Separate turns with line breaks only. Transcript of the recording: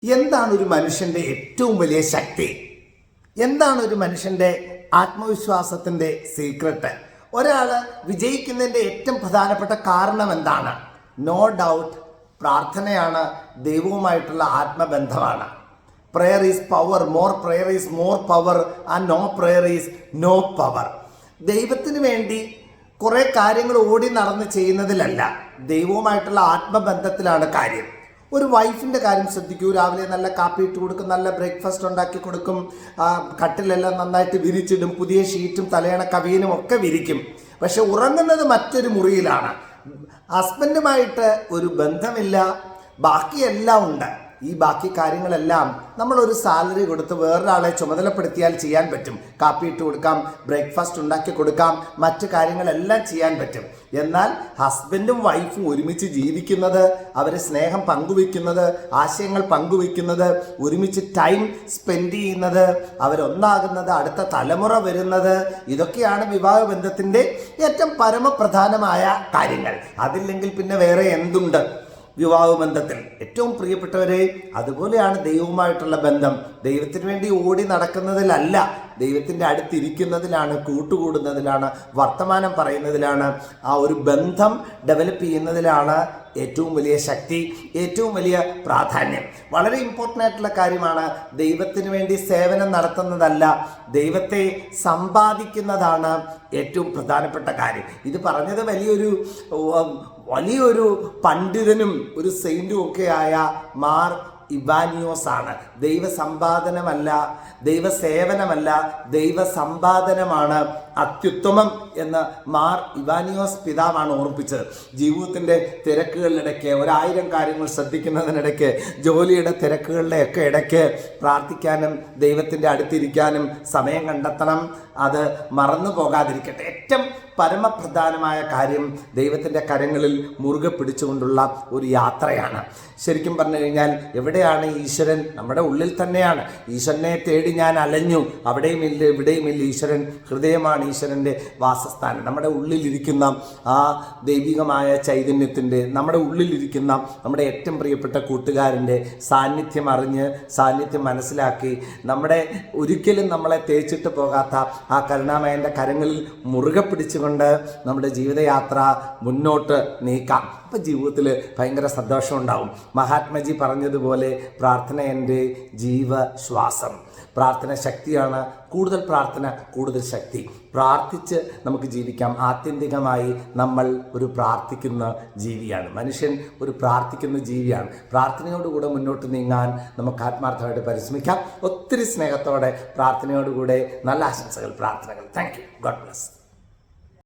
എന്താണ് ഒരു മനുഷ്യൻ്റെ ഏറ്റവും വലിയ ശക്തി? എന്താണ് ഒരു മനുഷ്യൻ്റെ ആത്മവിശ്വാസത്തിൻ്റെ സീക്രട്ട്? ഒരാൾ വിജയിക്കുന്നതിൻ്റെ ഏറ്റവും പ്രധാനപ്പെട്ട കാരണം എന്താണ്? നോ ഡൗട്ട് പ്രാർത്ഥനയാണ്, ദൈവവുമായിട്ടുള്ള ആത്മബന്ധമാണ്. Prayer is power, more prayer is more power, and no prayer is no power. ദൈവത്തിന് വേണ്ടി കുറേ കാര്യങ്ങൾ ഓടി നടന്ന് ചെയ്യുന്നതിലല്ല, ദൈവവുമായിട്ടുള്ള ആത്മബന്ധത്തിലാണ് കാര്യം. ഒരു വൈഫിൻ്റെ കാര്യം ശ്രദ്ധിക്കൂ. രാവിലെ നല്ല കാപ്പി ഇട്ട് കൊടുക്കും, നല്ല ബ്രേക്ക്ഫാസ്റ്റ് ഉണ്ടാക്കി കൊടുക്കും, കട്ടിലെല്ലാം നന്നായിട്ട് വിരിച്ചിടും, പുതിയ ഷീറ്റും തലയണ കവിയനും ഒക്കെ വിരിക്കും. പക്ഷെ ഉറങ്ങുന്നത് മറ്റൊരു മുറിയിലാണ്. ഹസ്ബൻഡുമായിട്ട് ഒരു ബന്ധമില്ല, ബാക്കിയെല്ലാം ഉണ്ട്. ഈ ബാക്കി കാര്യങ്ങളെല്ലാം നമ്മളൊരു സാലറി കൊടുത്ത് വേറൊരാളെ ചുമതലപ്പെടുത്തിയാൽ ചെയ്യാൻ പറ്റും. കാപ്പി ഇട്ട് കൊടുക്കാം, ബ്രേക്ക്ഫാസ്റ്റ് ഉണ്ടാക്കി കൊടുക്കാം, മറ്റു കാര്യങ്ങളെല്ലാം ചെയ്യാൻ പറ്റും. എന്നാൽ ഹസ്ബൻഡും വൈഫും ഒരുമിച്ച് ജീവിക്കുന്നത്, അവർ സ്നേഹം പങ്കുവയ്ക്കുന്നത്, ആശയങ്ങൾ പങ്കുവയ്ക്കുന്നത്, ഒരുമിച്ച് ടൈം സ്പെൻഡ് ചെയ്യുന്നത്, അവരൊന്നാകുന്നത്, അടുത്ത തലമുറ വരുന്നത്, ഇതൊക്കെയാണ് വിവാഹ ബന്ധത്തിൻ്റെ ഏറ്റവും പരമപ്രധാനമായ കാര്യങ്ങൾ. അതില്ലെങ്കിൽ പിന്നെ വേറെ എന്തുണ്ട് വിവാഹബന്ധത്തിൽ? ഏറ്റവും പ്രിയപ്പെട്ടവരെ, അതുപോലെയാണ് ദൈവവുമായിട്ടുള്ള ബന്ധം. ദൈവത്തിന് വേണ്ടി ഓടി നടക്കുന്നതിലല്ല, ദൈവത്തിൻ്റെ അടുത്തിരിക്കുന്നതിലാണ്, കൂട്ടുകൂടുന്നതിലാണ്, വർത്തമാനം പറയുന്നതിലാണ്, ആ ഒരു ബന്ധം ഡെവലപ്പ് ചെയ്യുന്നതിലാണ് ഏറ്റവും വലിയ ശക്തി, ഏറ്റവും വലിയ പ്രാധാന്യം. വളരെ ഇമ്പോർട്ടൻ്റ് ആയിട്ടുള്ള കാര്യമാണ്. ദൈവത്തിന് വേണ്ടി സേവനം നടത്തുന്നതല്ല, ദൈവത്തെ സമ്പാദിക്കുന്നതാണ് ഏറ്റവും പ്രധാനപ്പെട്ട കാര്യം. ഇത് പറഞ്ഞത് വലിയൊരു പണ്ഡിതനും ഒരു സെയിൻറ്റും ഒക്കെയായ മാർ ഇവാനിയോസ് ആണ്. ദൈവസമ്പാദനമല്ല, ദൈവസേവനമല്ല, ദൈവസമ്പാദനമാണ് അത്യുത്തമം എന്ന് മാർ ഇവാനിയോസ് പിതാവാണ് ഓർമ്മിപ്പിച്ചത്. ജീവിതത്തിൻ്റെ തിരക്കുകളിലിടയ്ക്ക്, 1000 കാര്യങ്ങൾ ശ്രദ്ധിക്കുന്നതിനിടയ്ക്ക്, ജോലിയുടെ തിരക്കുകളുടെയൊക്കെ ഇടയ്ക്ക് പ്രാർത്ഥിക്കാനും ദൈവത്തിൻ്റെ അടുത്തിരിക്കാനും സമയം കണ്ടെത്തണം. അത് മറന്നു പോകാതിരിക്കട്ടെ. ഏറ്റവും പരമപ്രധാനമായ കാര്യം ദൈവത്തിൻ്റെ കരങ്ങളിൽ മുറുകെ പിടിച്ചുകൊണ്ടുള്ള ഒരു യാത്രയാണ്. ശരിക്കും പറഞ്ഞു കഴിഞ്ഞാൽ എവിടെയാണ് ഈശ്വരൻ? നമ്മുടെ ഉള്ളിൽ തന്നെയാണ്. ഈശ്വരനെ തേടി ഞാൻ അലഞ്ഞു, അവിടെയുമില്ല ഇവിടെയുമില്ല. ഈശ്വരൻ ഹൃദയമാണ് ഈശ്വരൻ്റെ വാസസ്ഥാനം. നമ്മുടെ ഉള്ളിലിരിക്കുന്ന ആ ദൈവികമായ ചൈതന്യത്തിൻ്റെ, നമ്മുടെ ഉള്ളിലിരിക്കുന്ന നമ്മുടെ ഏറ്റവും പ്രിയപ്പെട്ട കൂട്ടുകാരൻ്റെ സാന്നിധ്യം അറിഞ്ഞ്, സാന്നിധ്യം മനസ്സിലാക്കി, നമ്മുടെ ഒരിക്കലും നമ്മളെ തേച്ചിട്ട് പോകാത്ത ആ കരുണാമയൻ്റെ കരങ്ങളിൽ മുറുകെ പിടിച്ചുകൊണ്ട് നമ്മുടെ ജീവിതയാത്ര മുന്നോട്ട് നീക്കാം. അപ്പം ജീവിതത്തിൽ ഭയങ്കര സന്തോഷം ഉണ്ടാവും. മഹാത്മജി പറഞ്ഞതുപോലെ പ്രാർത്ഥന എൻ്റെ ജീവശ്വാസം. പ്രാർത്ഥന ശക്തിയാണ്. കൂടുതൽ പ്രാർത്ഥന, കൂടുതൽ ശക്തി. പ്രാർത്ഥിച്ച് നമുക്ക് ജീവിക്കാം. ആത്യന്തികമായി നമ്മൾ ഒരു പ്രാർത്ഥിക്കുന്ന ജീവിയാണ്. മനുഷ്യൻ ഒരു പ്രാർത്ഥിക്കുന്ന ജീവിയാണ്. പ്രാർത്ഥനയോടുകൂടെ മുന്നോട്ട് നീങ്ങാൻ നമുക്ക് ആത്മാർത്ഥമായിട്ട് പരിശ്രമിക്കാം. ഒത്തിരി സ്നേഹത്തോടെ പ്രാർത്ഥനയോടുകൂടെ നല്ല ആശംസകൾ, പ്രാർത്ഥനകൾ. Thank you. God bless.